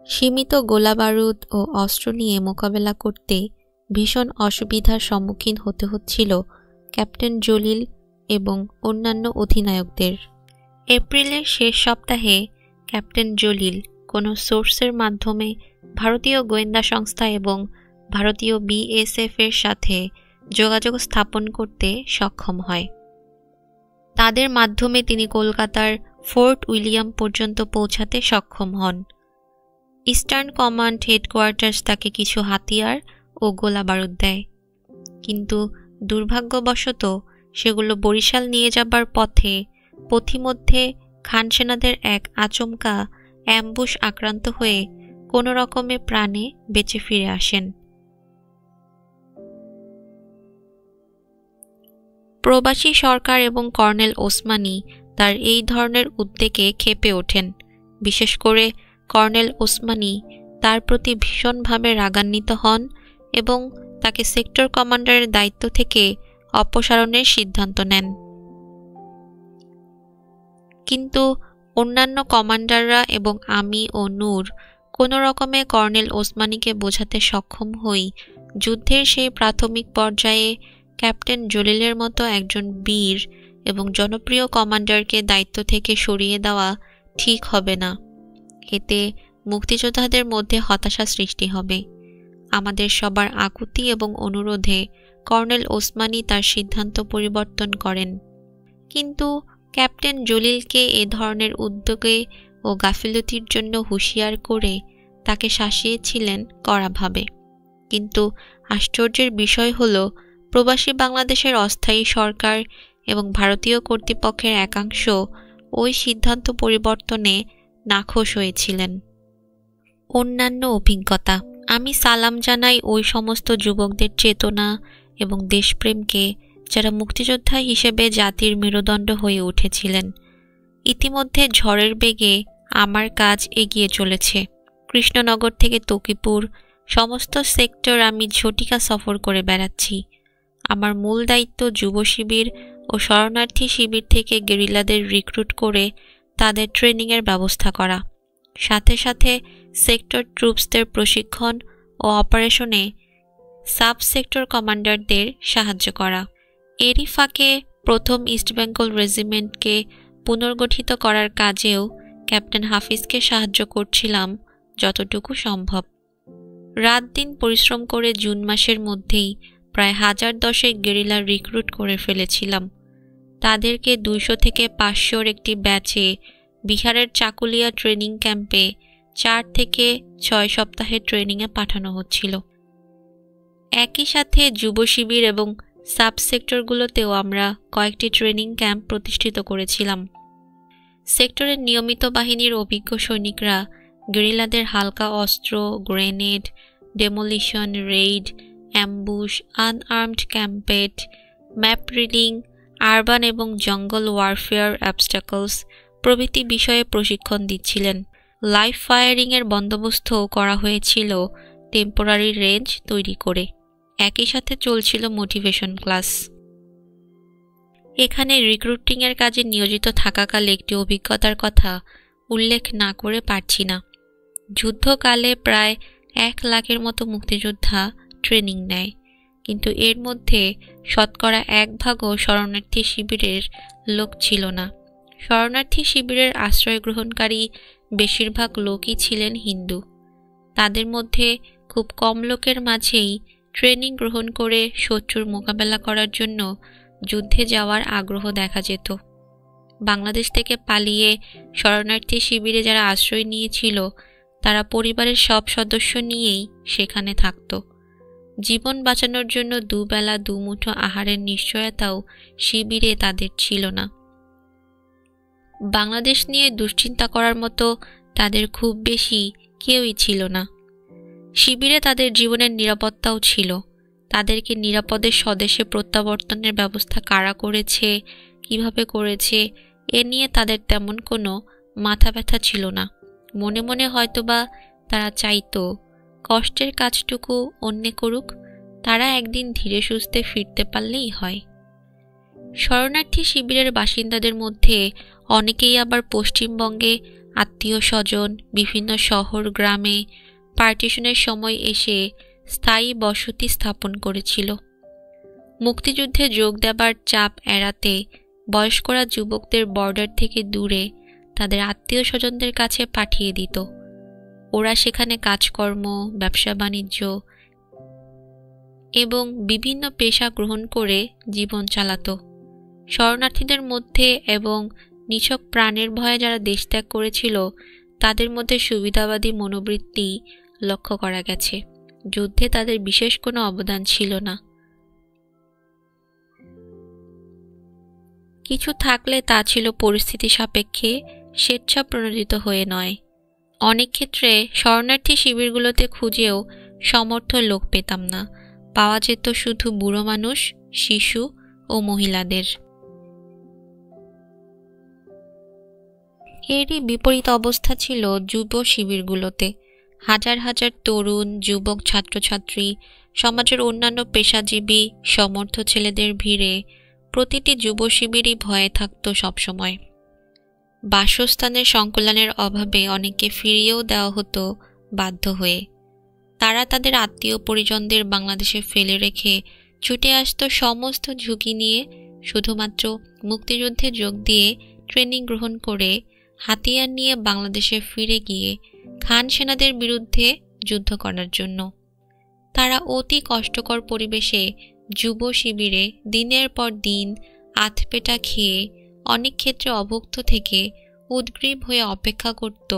সীমিত গোলাবারুদ ও অস্ত্র নিয়ে মোকাবেলা করতে ভীষণ অসুবিধার সম্মুখীন হতে হচ্ছিল ক্যাপ্টেন জলিল এবং অন্যান্য অধিনায়কদের। এপ্রিলের শেষ সপ্তাহে ক্যাপ্টেন জলিল কোনো সোর্সের মাধ্যমে ভারতীয় গোয়েন্দা সংস্থা এবং ভারতীয় বিএসএফের সাথে যোগাযোগ স্থাপন করতে সক্ষম হয়। তাদের মাধ্যমে তিনি কলকাতার ফোর্ট উইলিয়াম পর্যন্ত পৌঁছাতে সক্ষম হন। ইস্টার্ন কমান্ড হেডকোয়ার্টার্স তাকে কিছু হাতিয়ার ও গোলাবারুদ দেয়, কিন্তু দুর্ভাগ্যবশত সেগুলো বরিশাল নিয়ে যাবার পথে পথিমধ্যে খান সেনাদের এক আচমকা অ্যাম্বুশ আক্রান্ত হয়ে কোনো রকমে প্রাণে বেঁচে ফিরে আসেন। প্রবাসী সরকার এবং কর্নেল ওসমানী তার এই ধরনের উদ্যোগে ক্ষেপে ওঠেন। বিশেষ করে কর্নেল ওসমানী তার প্রতি ভীষণভাবে রাগান্বিত হন এবং তাকে সেক্টর কমান্ডারের দায়িত্ব থেকে অপসারণের সিদ্ধান্ত নেন। কিন্তু অন্যান্য কমান্ডাররা এবং আমি ও নূর কোনো রকমে কর্নেল ওসমানীকে বোঝাতে সক্ষম হই যুদ্ধের সেই প্রাথমিক পর্যায়ে ক্যাপ্টেন জলিলের মতো একজন বীর এবং জনপ্রিয় কমান্ডারকে দায়িত্ব থেকে সরিয়ে দেওয়া ঠিক হবে না। এতে মুক্তিযোদ্ধাদের মধ্যে হতাশা সৃষ্টি হবে। আমাদের সবার আকুতি এবং অনুরোধে কর্নেল ওসমানী তার সিদ্ধান্ত পরিবর্তন করেন, কিন্তু ক্যাপ্টেন জলিলকে এ ধরনের উদ্যোগে ও গাফিলতির জন্য হুঁশিয়ার করে তাকে শাসিয়েছিলেন কড়াভাবে। কিন্তু আশ্চর্যের বিষয় হল, প্রবাসী বাংলাদেশের অস্থায়ী সরকার এবং ভারতীয় কর্তৃপক্ষের একাংশ ওই সিদ্ধান্ত পরিবর্তনে নাখোশ হয়েছিলেন। অন্যান্য অভিজ্ঞতা। আমি সালাম জানাই ওই সমস্ত যুবকদের চেতনা এবং দেশপ্রেমকে যারা মুক্তিযোদ্ধা হিসেবে জাতির মেরুদণ্ড হয়ে উঠেছিলেন। ইতিমধ্যে ঝড়ের বেগে আমার কাজ এগিয়ে চলেছে। কৃষ্ণনগর থেকে তকিপুর সমস্ত সেক্টর আমি ঝটিকা সফর করে বেড়াচ্ছি। আমার মূল দায়িত্ব যুব শিবির ও শরণার্থী শিবির থেকে গেরিলাদের রিক্রুট করে তাদের ট্রেনিংয়ের ব্যবস্থা করা, সাথে সাথে সেক্টর ট্রুপসদের প্রশিক্ষণ ও অপারেশনে সাব সেক্টর কমান্ডারদের সাহায্য করা। এরই ফাঁকে প্রথম ইস্ট বেঙ্গল রেজিমেন্টকে পুনর্গঠিত করার কাজেও ক্যাপ্টেন হাফিজকে সাহায্য করছিলাম যতটুকু সম্ভব। রাত দিন পরিশ্রম করে জুন মাসের মধ্যেই প্রায় 1010 গেরিলা রিক্রুট করে ফেলেছিলাম। তাদেরকে 200 থেকে 500 একটি ব্যাচে বিহারের চাকুলিয়া ট্রেনিং ক্যাম্পে 4 থেকে 6 সপ্তাহের ট্রেনিংয়ে পাঠানো হচ্ছিল। একই সাথে যুব শিবির এবং সাব সেক্টরগুলোতেও আমরা কয়েকটি ট্রেনিং ক্যাম্প প্রতিষ্ঠিত করেছিলাম। সেক্টরের নিয়মিত বাহিনীর অভিজ্ঞ সৈনিকরা গেরিলাদের হালকা অস্ত্র, grenade, demolition, raid, ambush, unarmed combat, map reading, urban এবং জঙ্গল ওয়ারফেয়ার অবস্টাকলস প্রভৃতি বিষয়ে প্রশিক্ষণ দিচ্ছিলেন। লাইভ ফায়ারিংয়ের বন্দোবস্তও করা হয়েছিল টেম্পোরারি রেঞ্জ তৈরি করে। একই সাথে চলছিল মোটিভেশন ক্লাস। এখানে রিক্রুটিংয়ের কাজে নিয়োজিত থাকাকালে একটি অভিজ্ঞতার কথা উল্লেখ না করে পারছি না। যুদ্ধকালে প্রায় 1 লাখের মতো মুক্তিযোদ্ধা ট্রেনিং নেয়, কিন্তু এর মধ্যে শতকরা 1 ভাগও শরণার্থী শিবিরের লোক ছিল না। শরণার্থী শিবিরের আশ্রয় গ্রহণকারী বেশিরভাগ লোকই ছিলেন হিন্দু। তাদের মধ্যে খুব কম লোকের মাঝেই ট্রেনিং গ্রহণ করে শত্রুর মোকাবেলা করার জন্য যুদ্ধে যাওয়ার আগ্রহ দেখা যেত। বাংলাদেশ থেকে পালিয়ে শরণার্থী শিবিরে যারা আশ্রয় নিয়েছিল তারা পরিবারের সব সদস্য নিয়েই সেখানে থাকত। জীবন বাঁচানোর জন্য দুবেলা দুমুঠো আহারের নিশ্চয়তাও শিবিরে তাদের ছিল না। বাংলাদেশ নিয়ে দুশ্চিন্তা করার মতো তাদের খুব বেশি কেউই ছিল না। শিবিরে তাদের জীবনের নিরাপত্তাও ছিল। তাদেরকে নিরাপদে স্বদেশে প্রত্যাবর্তনের ব্যবস্থা কারা করেছে, কিভাবে করেছে, এ নিয়ে তাদের তেমন কোনো মাথা ব্যথা ছিল না। মনে মনে হয়তোবা তারা চাইতো কষ্টের কাজটুকু অন্যে করুক, তারা একদিন ধীরে সুস্থে ফিরতে পারলেই হয়। শরণার্থী শিবিরের বাসিন্দাদের মধ্যে অনেকেই আবার পশ্চিমবঙ্গে আত্মীয় স্বজন বিভিন্ন শহর গ্রামে পার্টিশনের সময় এসে স্থায়ী বসতি স্থাপন করেছিল। মুক্তিযুদ্ধে যোগ দেবার চাপ এড়াতে বয়স্করা যুবকদের বর্ডার থেকে দূরে তাদের আত্মীয় স্বজনদের কাছে পাঠিয়ে দিত। ওরা সেখানে কাজকর্ম, ব্যবসা বাণিজ্য এবং বিভিন্ন পেশা গ্রহণ করে জীবন চালাত। শরণার্থীদের মধ্যে এবং নিছক প্রাণের ভয়ে যারা দেশত্যাগ করেছিল তাদের মধ্যে সুবিধাবাদী মনোবৃত্তি লক্ষ্য করা গেছে। যুদ্ধে তাদের বিশেষ কোনো অবদান ছিল না। কিছু থাকলে তা ছিল পরিস্থিতি সাপেক্ষে স্বেচ্ছা প্রণোদিত হয়ে নয়। অনেক ক্ষেত্রে শরণার্থী শিবিরগুলোতে খুঁজেও সমর্থ লোক পেতাম না, পাওয়া যেত শুধু বুড়ো মানুষ, শিশু ও মহিলাদের। এরই বিপরীত অবস্থা ছিল যুব শিবিরগুলোতে। হাজার হাজার তরুণ, যুবক, ছাত্রছাত্রী, সমাজের অন্যান্য পেশাজীবী, সমর্থ ছেলেদের ভিড়ে প্রতিটি যুব শিবিরই ভয়ে থাকত সবসময়। বাসস্থানের সংকুলানের অভাবে অনেককে ফিরিয়েও দেওয়া হতো বাধ্য হয়ে। তারা তাদের আত্মীয় পরিজনদের বাংলাদেশে ফেলে রেখে ছুটে আসত সমস্ত ঝুঁকি নিয়ে শুধুমাত্র মুক্তিযুদ্ধে যোগ দিয়ে ট্রেনিং গ্রহণ করে হাতিয়ার নিয়ে বাংলাদেশে ফিরে গিয়ে খান সেনাদের বিরুদ্ধে যুদ্ধ করার জন্য। তারা অতি কষ্টকর পরিবেশে যুব শিবিরে দিনের পর দিন আধপেটা খেয়ে অনেক ক্ষেত্রে অভুক্ত থেকে উদ্গ্রীব হয়ে অপেক্ষা করত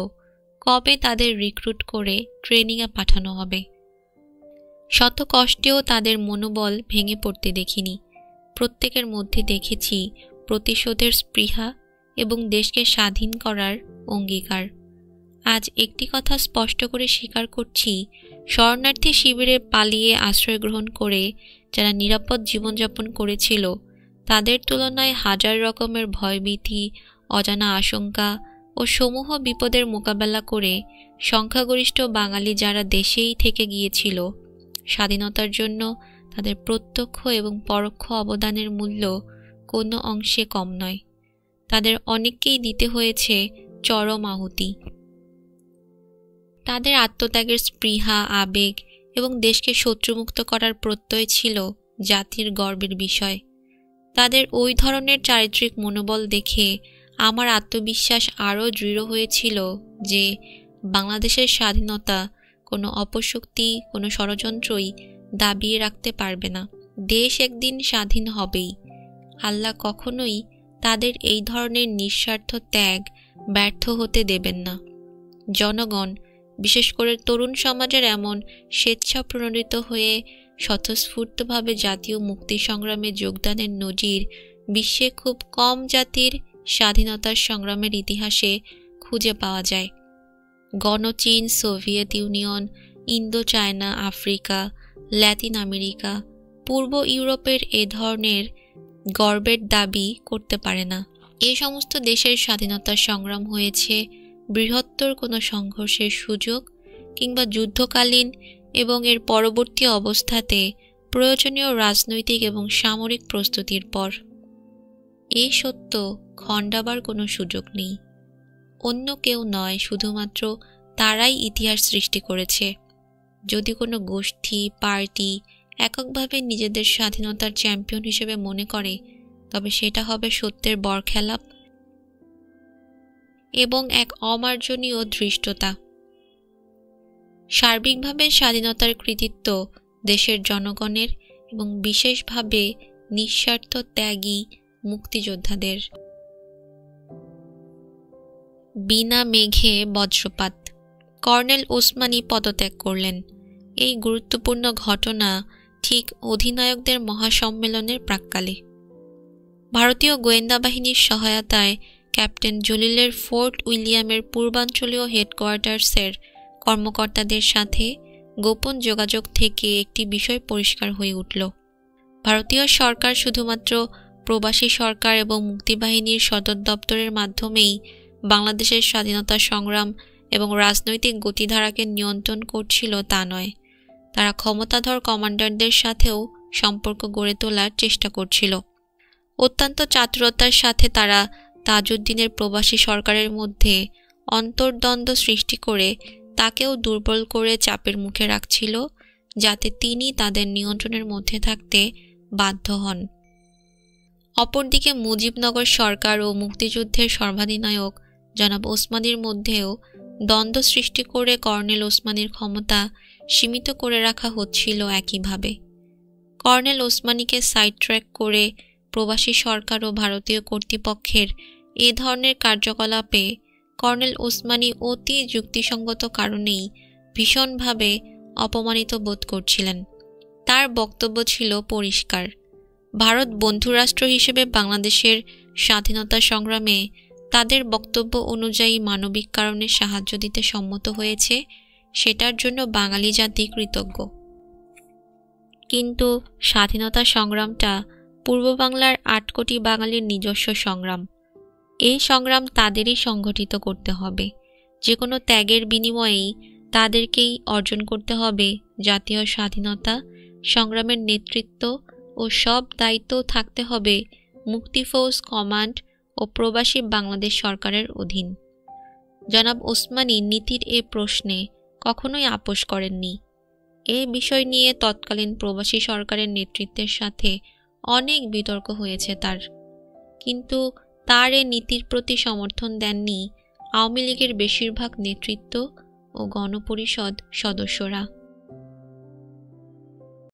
কবে তাদের রিক্রুট করে ট্রেনিংয়ে পাঠানো হবে। শত কষ্টেও তাদের মনোবল ভেঙে পড়তে দেখিনি। প্রত্যেকের মধ্যে দেখেছি প্রতিশোধের স্পৃহা এবং দেশকে স্বাধীন করার অঙ্গীকার। আজ একটি কথা স্পষ্ট করে স্বীকার করছি, শরণার্থী শিবিরে পালিয়ে আশ্রয় গ্রহণ করে যারা নিরাপদ জীবনযাপন করেছিল তাদের তুলনায় হাজার রকমের ভয়ভীতি, অজানা আশঙ্কা ও সমূহ বিপদের মোকাবেলা করে সংখ্যাগরিষ্ঠ বাঙালি যারা দেশেই থেকে গিয়েছিল, স্বাধীনতার জন্য তাদের প্রত্যক্ষ এবং পরোক্ষ অবদানের মূল্য কোনো অংশে কম নয়। তাদের অনেককেই দিতে হয়েছে চরম আহুতি। তাদের আত্মত্যাগের স্পৃহা, আবেগ এবং দেশকে শত্রুমুক্ত করার প্রত্যয় ছিল জাতির গর্বের বিষয়। তাদের ওই ধরনের চারিত্রিক মনোবল দেখে আমার আত্মবিশ্বাস আরও দৃঢ় হয়েছিল যে বাংলাদেশের স্বাধীনতা কোনো অপশক্তি, কোনো ষড়যন্ত্রই দাবিয়ে রাখতে পারবে না। দেশ একদিন স্বাধীন হবেই। আল্লাহ কখনোই তাদের এই ধরনের নিঃস্বার্থ ত্যাগ ব্যর্থ হতে দেবেন না। জনগণ, বিশেষ করে তরুণ সমাজের এমন স্বেচ্ছা প্রণোদিত হয়ে স্বতঃস্ফূর্তভাবে জাতীয় মুক্তি সংগ্রামে যোগদানের নজির বিশ্বে খুব কম জাতির স্বাধীনতার সংগ্রামের ইতিহাসে খুঁজে পাওয়া যায়। গণচীন, Soviet Union, Indochina, Africa, Latin America, পূর্ব ইউরোপের এ ধরনের গর্বের দাবি করতে পারে না। এ সমস্ত দেশের স্বাধীনতার সংগ্রাম হয়েছে বৃহত্তর কোনো সংঘর্ষের সুযোগ কিংবা যুদ্ধকালীন এবং এর পরবর্তী অবস্থাতে প্রয়োজনীয় রাজনৈতিক এবং সামরিক প্রস্তুতির পর। এ সত্য খণ্ডাবার কোনো সুযোগ নেই। অন্য কেউ নয়, শুধুমাত্র তারাই ইতিহাস সৃষ্টি করেছে। যদি কোনো গোষ্ঠী, পার্টি এককভাবে নিজেদের স্বাধীনতার চ্যাম্পিয়ন হিসেবে মনে করে, তবে সেটা হবে সত্যের বরখেলাপ এবং এক অমার্জনীয় ধৃষ্টতা। সার্বিকভাবে স্বাধীনতার কৃতিত্ব দেশের জনগণের এবং বিশেষভাবে নিঃস্বার্থ ত্যাগী মুক্তিযোদ্ধাদের। বিনা মেঘে বজ্রপাত। কর্নেল ওসমানী পদত্যাগ করলেন। এই গুরুত্বপূর্ণ ঘটনা ঠিক অধিনায়কদের মহাসম্মেলনের প্রাক্কালে। ভারতীয় গোয়েন্দা বাহিনীর সহায়তায় ক্যাপ্টেন জলিলের ফোর্ট উইলিয়ামের পূর্বাঞ্চলীয় হেডকোয়ার্টার্সের কর্মকর্তাদের সাথে গোপন যোগাযোগ থেকে একটি বিষয় পরিষ্কার হয়ে উঠল। ভারতীয় সরকার শুধুমাত্র প্রবাসী সরকার এবং মুক্তিবাহিনীর সদর দপ্তরের মাধ্যমেই বাংলাদেশের স্বাধীনতা সংগ্রাম এবং রাজনৈতিক গতিধারাকে নিয়ন্ত্রণ করছিল তা নয়, তারা ক্ষমতাধর কমান্ডারদের সাথেও সম্পর্ক গড়ে তোলার চেষ্টা করছিল। অত্যন্ত চাতুরতার সাথে তারা তাজউদ্দিনের প্রবাসী সরকারের মধ্যে অন্তর্দ্বন্দ্ব সৃষ্টি করে তাকেও দুর্বল করে চাপের মুখে রাখছিল, যাতে তিনি তাদের নিয়ন্ত্রণের মধ্যে থাকতে বাধ্য হন। অপরদিকে মুজিবনগর সরকার ও মুক্তিযুদ্ধের সর্বাধিনায়ক জনাব ওসমানীর মধ্যেও দ্বন্দ্ব সৃষ্টি করে কর্নেল ওসমানীর ক্ষমতা সীমিত করে রাখা হচ্ছিল একইভাবে। কর্নেল ওসমানীকে সাইড ট্র্যাক করে প্রবাসী সরকার ও ভারতীয় কর্তৃপক্ষের এ ধরনের কার্যকলাপে কর্নেল ওসমানী অতি যুক্তিসঙ্গত কারণেই ভীষণভাবে অপমানিত বোধ করছিলেন। তার বক্তব্য ছিল পরিষ্কার, ভারত বন্ধুরাষ্ট্র হিসেবে বাংলাদেশের স্বাধীনতা সংগ্রামে তাদের বক্তব্য অনুযায়ী মানবিক কারণে সাহায্য দিতে সম্মত হয়েছে, সেটার জন্য বাঙালি জাতি কৃতজ্ঞ। কিন্তু স্বাধীনতা সংগ্রামটা পূর্ব বাংলার ৮ কোটি বাঙালির নিজস্ব সংগ্রাম। এই সংগ্রাম তাদেরই সংগঠিত করতে হবে। যে কোনো ত্যাগের বিনিময়েই তাদেরকেই অর্জন করতে হবে জাতীয় স্বাধীনতা সংগ্রামের নেতৃত্ব, ও সব দায়িত্ব থাকতে হবে মুক্তিফৌজ কমান্ড ও প্রবাসী বাংলাদেশ সরকারের অধীন। জনাব ওসমানী নীতির এ প্রশ্নে কখনোই আপোষ করেননি। এ বিষয় নিয়ে তৎকালীন প্রবাসী সরকারের নেতৃত্বের সাথে অনেক বিতর্ক হয়েছে তার, কিন্তু তার এ নীতির প্রতি সমর্থন দেননি আওয়ামী লীগের বেশিরভাগ নেতৃত্ব ও গণপরিষদ সদস্যরা।